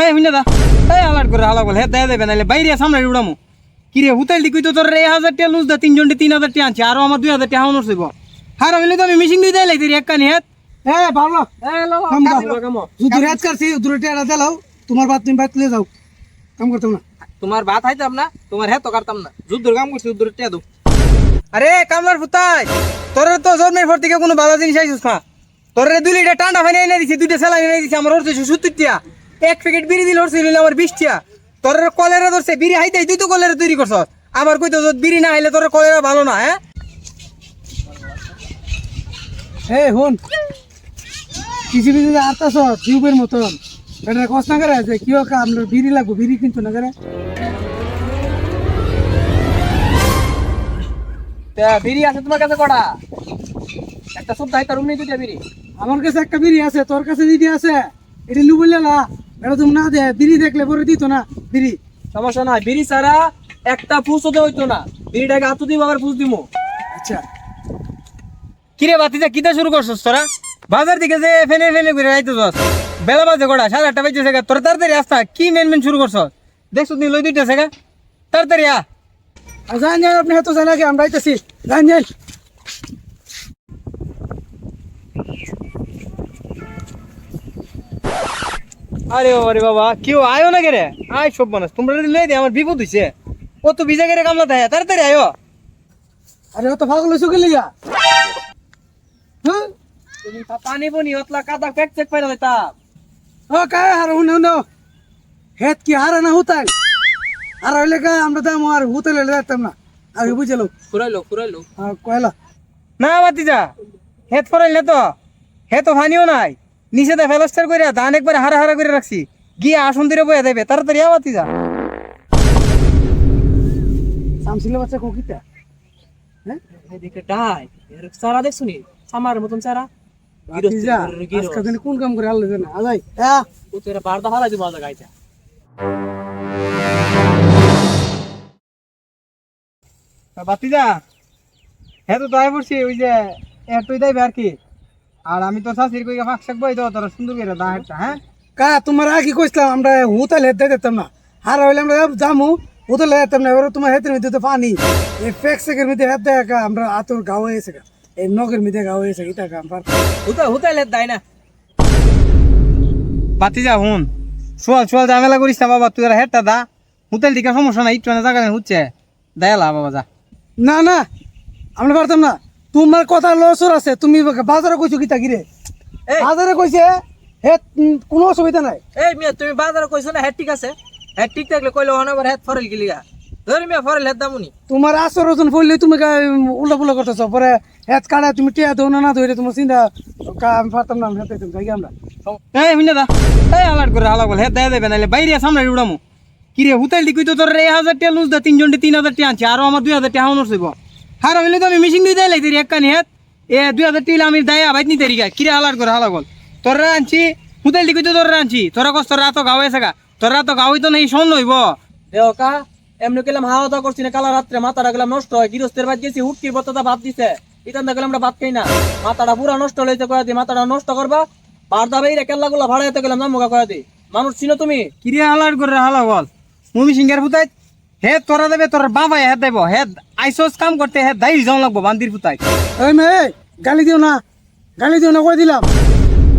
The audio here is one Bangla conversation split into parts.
এই হুইনা দা এই আলার করে হালা বল হে দেয় দেবে নাইলে বাইরে সামনে উড়ামু কি রে হুতাইল দি কইতো তোর 1000 টাকা লুজ দা তিনজন 3000 টাকা আনছি আর আমার 2000 টাকা হনর হইব হার হইলে তো আমি মিশিং দিই দেই লাগি একখানি হেত ভালো কামো যদি রাত করছি দূরে টেরা দেলাও তোমার বাদ তুমি বাদ লিয়ে যাও কাম করতাম না তোমার ভাত খাইতাম না তোমার হেত করতাম না যুদ্ধর কাম করছি যুদ্ধর টাকা দাও আরে কামলার ফুতাই তোর তো জন্মের পর থেকে কোনো ভালো জিনিস আইছিস না তোর 2 লিটার ঠান্ডা পানি এনে দিছি 2টা সেলাই এনে দিছি আমার হচ্ছে 70 টাকা এক প্যাকেট বিড়ি দিল হচ্ছে আমার 20 টাকা তোর কলেরা ধরছে বিড়ি হাইতেই তুই তো কলেরা তৈরি করছস আমার কইতো বিড়ি না আইলে তোর কলেরা ভালো না হন কিছু কিছু আরতাছ টিউবের মতন এটা কষ্ট না করে যে কি হোক আপনার বিড়ি লাগবো বিড়ি কিন্তু না করে বিড়ি আছে তোমার কাছে কটা একটা সপ্তাহে তার রুম নেই দুইটা বিড়ি আমার কাছে একটা বিড়ি আছে তোর কাছে দিদি আছে এটা লু বললে না এটা তুমি না দে বিড়ি দেখলে পরে দিত না বিড়ি সমস্যা নাই বিড়ি ছাড়া একটা ফুস হতে হইতো না বিড়িটাকে হাত দিব আবার ফুস দিমু আচ্ছা কিরে বাতিজা কিতা শুরু করছস তোরা বাজার থেকে যে ফেনে ফেনে করে আইতেছস বেলা বাজে কটা 8:30 বাজে গা তোর তাড়াতাড়ি আসতা কি মেন শুরু করছস দেখছ তুই লই দুইটা সেগা তাড়াতাড়ি জান জান আপনি এত জানা কি আমরা আইতেছি জান জান আরে ওরে বাবা কেউ আয়ো না রে আয় সব মানুষ তোমরা লই দে আমার বিপদ হইছে ও তো ভিজা করে কামলা দেয় তাড়াতাড়ি আয়ো আরে ও তো পাগল হইছো কি লিগা হ্যাঁ তুমি পানি বনি অতলা কাদা পেট চেক পাইরা দিতা ও কায় হার হুন হেত কি হারা না হুতাই আর হইলে কা আমরা তো আর হুতাইলে যাইতাম না আগে বুঝলো কুরাইলো হ্যাঁ কয়লা না বাতিজা হেত ফরাইল না তো হে তো ফানিও নাই নিচে দা ফেলাস্টার কইরা ধান একবার হারা হারা করে রাখছি গিয়ে আসন দিরে বইয়া দেবে তাড়াতাড়ি বাতিজা সামসিলে বাচ্চা কোকিটা হ্যাঁ এদিকে ডাই এর সারা দেখছুনি সামার মতন সারা আজকে দিনে কোন কাম করে আল্লাহ জানে আজাই হ্যাঁ ও তোরা বারদা হালা দিব আজা গাইতা বাতিজা হ্যাঁ তো তাই বলছি ওই যে একটুই দেবে আর কি আর আমি তো শাশির কই ফাঁক শাক বই তো তোরা সুন্দর করে দা একটা হ্যাঁ কা তোমার আগে কইছিলাম আমরা হুতাইলে হেত দিতাম না হার হইলে আমরা জামু হুতাইলে হেতাম না এবার তোমার হেতের মধ্যে তো পানি এই ফেক্সের মধ্যে হেত দেয় আমরা আতর গাও হয়েছে এই নগের মধ্যে গাও হয়েছে এটা কাম পার হুতাইলে দাই না বাতিজা হুন সোয়াল ঝামেলা করিস না বাবা তুই হেডটা দা হুতাইল দিকে সমস্যা নাই একটু জায়গা হচ্ছে দেয়ালা বাবা যা না না আমরা পারতাম না তোমার কথা লসর আছে তুমি বাজারে কইছো কিতা কিরে বাজারে কইছে হে কোনো অসুবিধা নাই এই মিয়া তুমি বাজারে কইছো না হেড ঠিক আছে হেড ঠিক থাকলে কইলো হন আবার হেড ফরেল গিলিয়া ধরে মিয়া ফরেল হেড দামুনি তোমার আসর ওজন পড়লে তুমি উল্টা পুল্টা করতেছ পরে হেড কাটা তুমি টিয়া দৌ না ধরে তোমার চিন্তা আমি পারতাম না আমি হেড দিতাম যাই আমরা এই মিনা দা এই আলার করে হালা বল হেড দেয় দেবে নাইলে বাইরে সামনে উড়ামু কি রে হুতাইল দি কইতো তোর 1000 টাকা লুজ দা তিনজন 3000 টাকা আনছি আর আমার 2000 টাকা হনর হইব হার হইলে তো আমি মিশিং দিই দেই লাগি একখানি হেড 2000 টাকা আমি দায়া বাইত নিতে রিগা কি রে আলার করে হালা বল তোরা আনছি হুতাইল দি কইতো তোরা আনছি তোরা কষ্ট রাত গাও হয়েছে গা তোরা তো গাওই তো নেই শোন হইব দেওকা এমনি গেলাম হাওয়া দাওয়া করছি না কালা রাত্রে মাথাটা গেলাম নষ্ট হয় গৃহস্থের বাদ গেছি হুটকির বত্তা ভাত দিছে ইতান দা গেলাম আমরা ভাত খাই না মাথাটা পুরা নষ্ট হইতে কয়া দি মাথাটা নষ্ট করবা বারদা বাইরে কেল্লা গুলা ভাড়াইতে গেলাম না মুখা কয়া দি মানুষ চিনো তুমি কিরে হালার করে হালা বল মুমি সিংহের ফুতাই হে তোরা দেবে তোর বাবা হে দেব হে আইসোস কাম করতে হে দাই যাও লাগবো বান্দির ফুতাই এই মেয়ে গালি দিও না কই দিলাম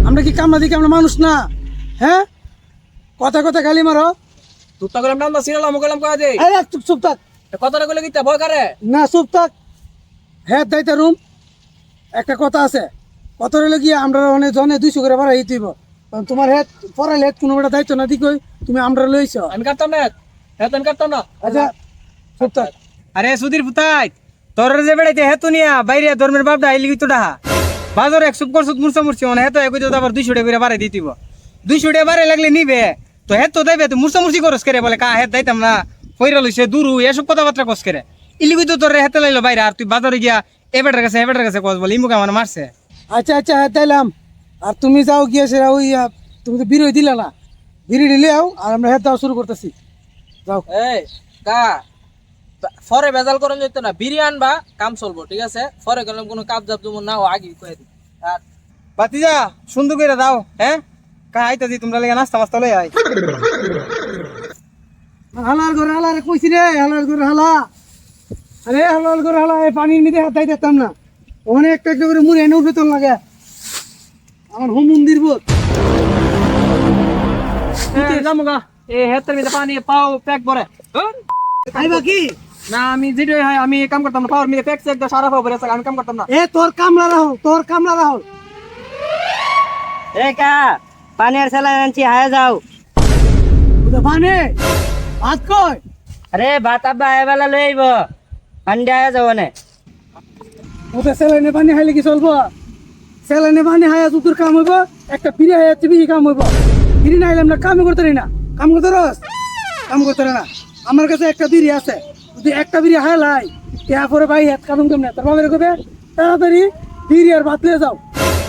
আমরা কি কামলা দিকে আমরা মানুষ না হ্যাঁ কথা কথা গালি মারো তুতা গেলাম নাম সিরালাম গেলাম কয়া দি আরে চুপ থাক কথাটা কইলে কি ভয় করে না চুপ থাক হেড দাইতে রুম একটা কথা আছে কত রইলে গিয়ে আমরা অনেক জনে 200 করে বাড়াই দিব তোমার হেড পড়াইলে হেড কোনো একটা দায়িত্ব না দিকই তুমি আমরা লইছো আমি কাটতাম না হেড আমি কাটতাম না আচ্ছা চুপ থাক আরে সুধীর ফুতাই তোর যে বেড়াইতে হেতু নিয়া বাইরে ধর্মের বাপটা আইলি তো ডাহা বাজার 100 করছত মুরসা মুরসি মানে হেতু একই তো আবার 200 টাকা করে বাড়াই দিতিব 200 টাকা বাড়াই লাগলে নিবে তো হেতু দেবে তো মুরসা মুরসি করস করে বলে কা হেত দাইতাম না কইরা লইছে দুরু এসব কথাবার্তা কস করে ইলিগি তো তোর হেতে লাইলো বাইরে আর তুই বাজারে গিয়া এবেটার কাছে কস বলে ইমুকা মানে মারছে আচ্ছা আচ্ছা হেড দিলাম আর তুমি যাও গিয়ে সেরা ওই তুমি তো বিরই দিলা না বিড়ি দিলে আর আমরা হেড দেওয়া শুরু করতেছি যাও এই কা ফরে বেজাল করন যেত না বিরিয়ান বা কাম চলবো ঠিক আছে ফরে গেলাম কোনো কাপ জাপ তুমি নাও আগে কয়ে দি আর বাতিজা সুন্দর করে দাও হ্যাঁ কা আইতাছি তোমরা লেগে নাস্তা মাস্তা লই আই হালার ঘরে হালা রে কইছি রে হালার ঘরে হালা আরে হালার ঘরে হালা এই পানির মধ্যে হাত দিতাম না অনেক একটা একটা করে মুড়ে এনে উঠে তোর লাগে আমার হোম মন্দির বোধ জামুগা এ হেতের মধ্যে পানি পাও প্যাক ভরে আইবা কি না আমি যেটা হয় আমি কাম করতাম না পাওয়ার মধ্যে প্যাক চেক সারা পাও ভরে আমি কাম করতাম না এ তোর কামলা রাহুল এ কা পানির সেলাই আনছি হায়া যাও বুঝা পানে ভাত কই আরে ভাত আব্বা এবেলা লই আইব পানি হায়া যাও নে ওটা সেলাইনে পানি হাইলে কি চলবো সেলাইনে পানি হায়া তোর কাম হইব একটা ফিরে হায়া বেশি কাম হইব ফিরে না হইলে আমরা কামই করতে না কাম করতে রস কাম করতে না আমার কাছে একটা বিড়ি আছে যদি একটা বিড়ি হাইলাই তারপরে ভাই হাত কাম কেমনে তোর বাবার কবে তাড়াতাড়ি বিড়ি আর ভাত লিয়ে যাও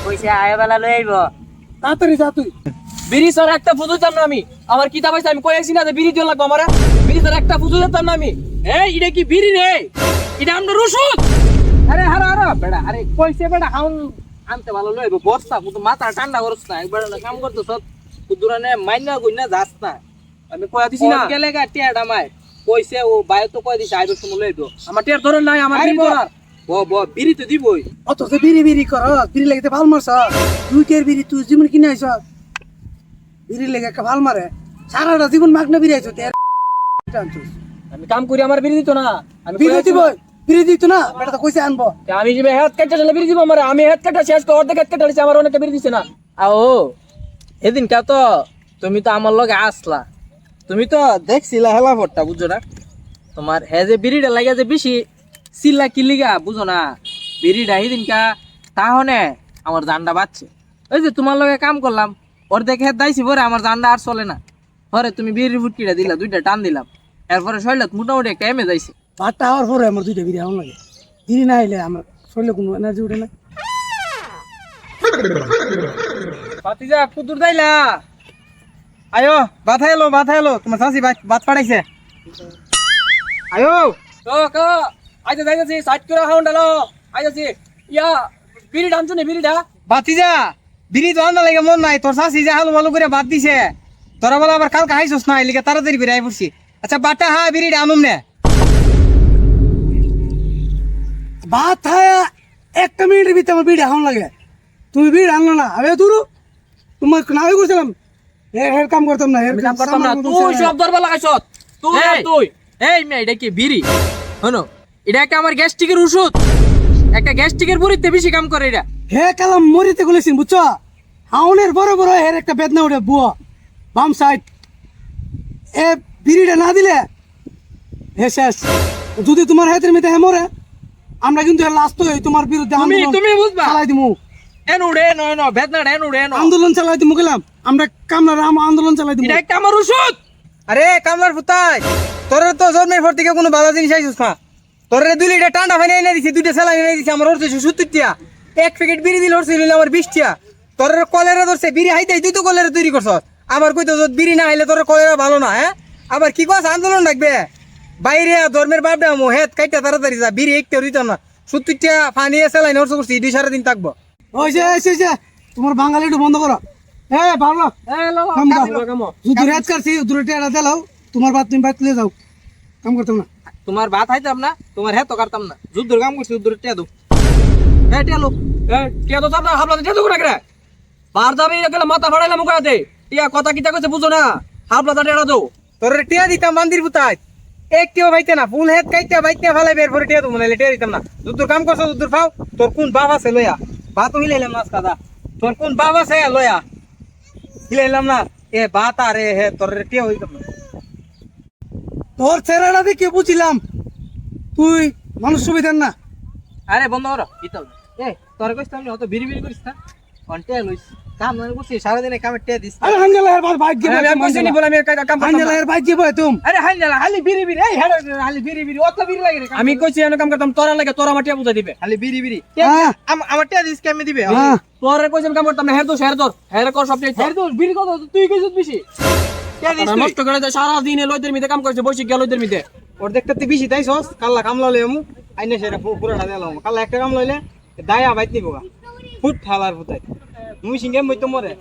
পয়সা এবেলা লই আইব তাড়াতাড়ি যা তুই বিড়ি স্যার একটা ফুজু দিতাম না আমি আমার কিতাব আছে আমি কইছি না যে বিড়ি দিও লাগবে আমারে বিড়ি স্যার একটা ফুজু দিতাম না আমি এই এটা কি বিড়ি রে এটা আমরা রসুন আরে হারা হারা বেড়া আরে কইছে বেড়া হাউন আনতে ভালো লইব বস্তা কিন্তু মাথা ঠান্ডা করছ না একবার না কাম করতে সব কুদুরানে মাইনা কইনা যাস না আমি কইয়া দিছি না গেলে গা টিয়াটা মাই কইছে ও বায়ু তো কই দিছে আইবে সময় লইব আমার টিয়ার ধরে নাই আমার বিড়ি ধরার বিড়ি তো দিবই অত সে বিড়ি কর বিড়ি লাগিতে ভাল মারছ দুইটার বিড়ি তুই জীবন কিনে আইছ বিড়ি লেগে একটা ভাল মারে সারাটা জীবন মাগনা বিড়ি আইছ আমি কাম করি আমার বিড়ি দিত না আমি বিড়ি দিব বিড়ি দিত না বেটা তো কইছে আনবো আমি যে হেড কাটা চলে বিড়ি দিব আমার আমি হেড কাটা শেষ করে অর্ধেক হেড কাটা দিছি আমার অনেকটা বিড়ি দিছে না আও এদিন কা তো তুমি তো আমার লগে আসলা তুমি তো দেখছিলা হেলা ভট্টা বুঝছো না তোমার হে যে বিড়িটা লাগে যে বেশি চিল্লা কিলিগা বুঝো না বিড়িটা এদিন কা তাহলে আমার জানটা বাচ্ছে ওই যে তোমার লগে কাম করলাম অর্ধেক হেড দাইছি পরে আমার জানটা আর চলে না পরে তুমি বিড়ির ফুটকিটা দিলা দুইটা টান দিলাম এরপরে শরীরত মোটামুটি একটা এমে যাইছে ভাতটা হওয়ার পরে আমার দুইটা বিড়ি আমার লাগে বিড়ি না হইলে আমার শরীরে কোনো এনার্জি উঠে না পাতিজা কুতুর দাইলা আয়ো ভাত এলো তোমার শাশি ভাত পাঠাইছে আয়ো তো কা আইতে যাইতেছি সাইড করে হাউন্ড আলো আইতেছি ইয়া বিড়ি ডামছো নি বিড়িটা বাতিজা বিড়ি তো আনা লাগে মন নাই তোর শাশি যে হালু মালু করে ভাত দিছে তোরা বলে আবার কালকে হাইছস না এলিকে তাড়াতাড়ি বেরিয়ে আই পড়ছি আচ্ছা বাটা হা বিড়িটা আনুম নে ভাত খায় একটা মিনিটের ভিতরে আমার বিড়ি এখন লাগে তুমি বিড়ি আনলো না আমি দূর তোমার নামে করছিলাম এর কাম করতাম না কাম করতাম না তুই সব দরবার লাগাইছস তুই এই মে এটা কি বিড়ি শোনো এটা একটা আমার গ্যাস্ট্রিকের ওষুধ একটা গ্যাস্ট্রিকের বুড়িতে বেশি কাম করে এটা হে কালাম মরিতে গলেছিন বুঝছো হাউনের বড় বড় হের একটা বেদনা উঠে বুয়া বাম সাইড এ বিড়িটা না দিলে হে শেষ যদি তোমার হাতের মধ্যে হে মরে আমরা কিন্তু লাস্ট হই তোমার বিরুদ্ধে তুমি বুঝবা চালাই দিমু এনুড়ে ন বেদনা এনুড়ে ন আন্দোলন চালাই দিমু গেলাম আমরা কামলার আন্দোলন চালাই দিমু এটা একটা আমার ওষুধ আরে কামলার ফুতাই তোর তো জন্মের পর থেকে কোনো ভালো জিনিস আইছিস না তোর 2 লিটার ঠান্ডা পানি এনে দিছি 2টা সেলাই এনে দিছি আমার হচ্ছে 70 টিয়া এক প্যাকেট বিড়ি দিল হচ্ছে আমার 20 টিয়া তোর কলেরা ধরছে বিড়ি হাইতেই তুই তো কলেরা তৈরি করছ আবার কইতো যদি বিড়ি না হইলে তোর কলেরা ভালো না হ্যাঁ আবার কি কস আন্দোলন রাখবে বাইরে ধর্মের বাপটা মো হেত কাইটা তাড়াতাড়ি যা বিড়ি একটা দিতাম না 70 টিয়া পানি সেলাই নষ্ট করছি 2 দিন থাকবো ওই যে তোমার বাঙালি একটু বন্ধ করো ভালো যদি রেট করছি দূরে টেরা দিলাও তোমার বাদ তুমি বাদ লিয়ে যাও কাম করতাম না তোমার ভাত খাইতাম না তোমার হেত করতাম না যুদ্ধের কাম করছি যুদ্ধের টিয়া দো টিয়া লো টিয়া তো চাপনা হাবলাতে টিয়া দো করে রাখরে বার যাবে গেলে মাথা ফাড়াইলা মুখাতে টিয়া কথা কিতা কইছে বুঝো না হাবলাতে টিয়া দো তোর টিয়া দিতাম মন্দির পুতাই একটিও ভাইতে না ফুল হেত কাইতে বাইতে ফালাই বের করে টিয়া দো মনে টিয়া দিতাম না যুদ্ধের কাম করছ যুদ্ধের ফাও তোর কোন বাবা আছে লয়া ভাত হিলাইলাম মাছ কাদা তোর কোন বাবা আছে লয়া হিলাইলাম না এ ভাত আরে হে তোর টিয়া হইতাম না তোর চেহারাটা দেখে বুঝিলাম তুই মানুষ সুবিধার না আরে বন্ধ করো ইতাও এ তোর কইছ আমি অত বিড়ি করিস না কন্টে লইস কাম না করছিস সারা দিনে কামে টিয়া দিস আরে হাঙ্গালা এর ভাগ্য আমি কইছি নি বলে আমি কাম হাঙ্গালা এর ভাগ্য বয় তুমি আরে হাইলা হালি বিড়ি এই হেড হালি বিড়ি অত বিড়ি লাগে আমি কইছি এনে কাম করতাম তোরা লাগে তোরা মাটিয়া বুঝা দিবে হালি বিড়ি হ্যাঁ। আমার টিয়া দিস কেমনে দিবে হ্যাঁ। তোরা কইছি কাম করতাম না হেড দোস হেড কর সব হেড দোস বিড়ি কত তুই কইছিস বেশি টিয়া দিস নষ্ট করে সারা দিনে লইদের মিতে কাম করছে বসে গেল লইদের মিতে ওর দেখতে তুই বেশি তাইছস কাল্লা কামলা লইমু আইনে সেরা পুরাটা দিলাম কাল্লা একটা কাম লইলে দায়া বাইত নিবগা ফুট ঠালার ফুটাই মুই সিংহে মই তো মরে